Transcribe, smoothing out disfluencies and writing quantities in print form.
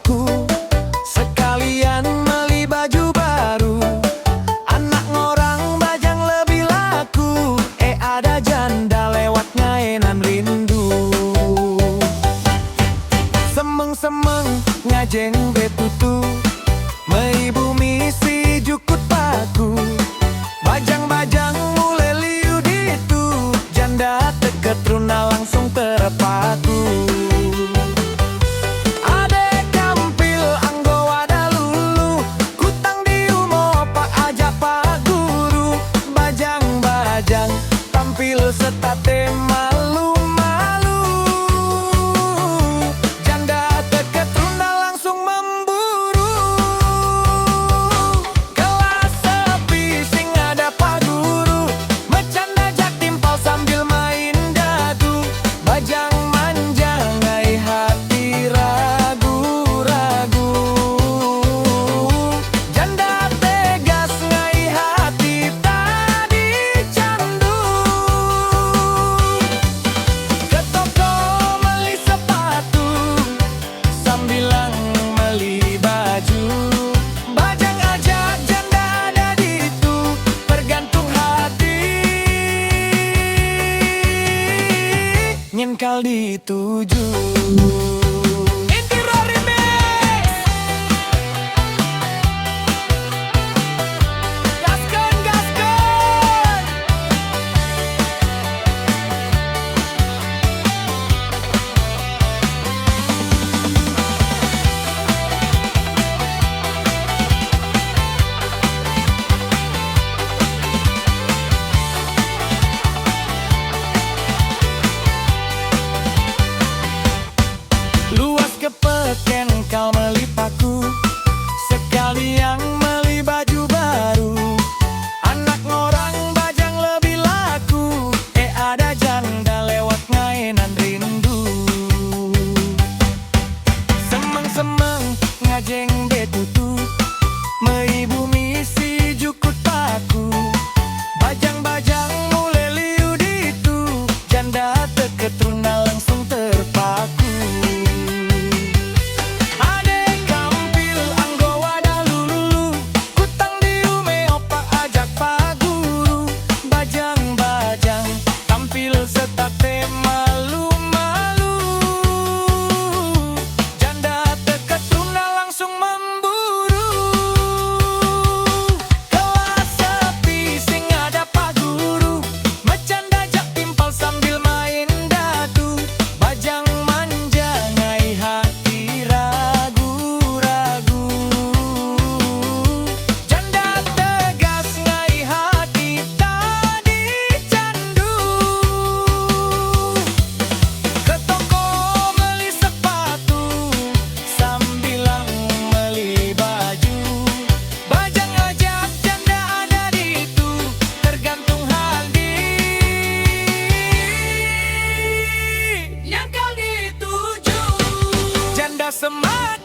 paku, sekalian beli baju baru. Anak ngorang bajang lebih laku, ada janda lewat ngaenan rindu. Semeng-semeng ngajeng betutu, mei bumi si jukut paku. Bajang-bajang mulai liu ditu, janda deket runa langsung terpaku. Ade kampil anggo wada lulu, kutang diu mopak aja pak guru. Bajang-bajang tampil setate malu-malu, janda deket runa langsung memburu. Kelas sepi sing ada pak guru, bercanda jak timpal sambil main dadu. Bajang manja ngai hati ragu-ragu, janda tegas ngai hati tadi candu. Ke toko beli sepatu, sambilang beli baju. Bajang ajak janda ada ditu, tergantung hati, nyenkal dituju. Intiro Remix. Gaskeun, gaskeun. Luas kepeken kau meli paku, sekalian meli baju baru. Anak ngorang bajang lebih laku, ada janda lewat ngaenan rindu. Semeng-semeng ngajeng betutu, mei bumi si jukut paku. Bajang-bajang mulai liu ditu, janda deket runa langsung terpaku. Ade kampil anggo wada lulu, kutang diu meopak ajak pak guru. Bajang-bajang tampil setate malu-malu, janda deket runa langsung memburu. Kelas sepi sing ada pak guru, bercanda jak timpal sambil main dadu. Bajang manja ngai hati ragu-ragu, janda tegas ngai hati tadi candu. Ke toko beli sepatu, sambilang beli baju. Bajang ajak janda ada ditu, tergantung hati, yang kau dituju. Janda semangat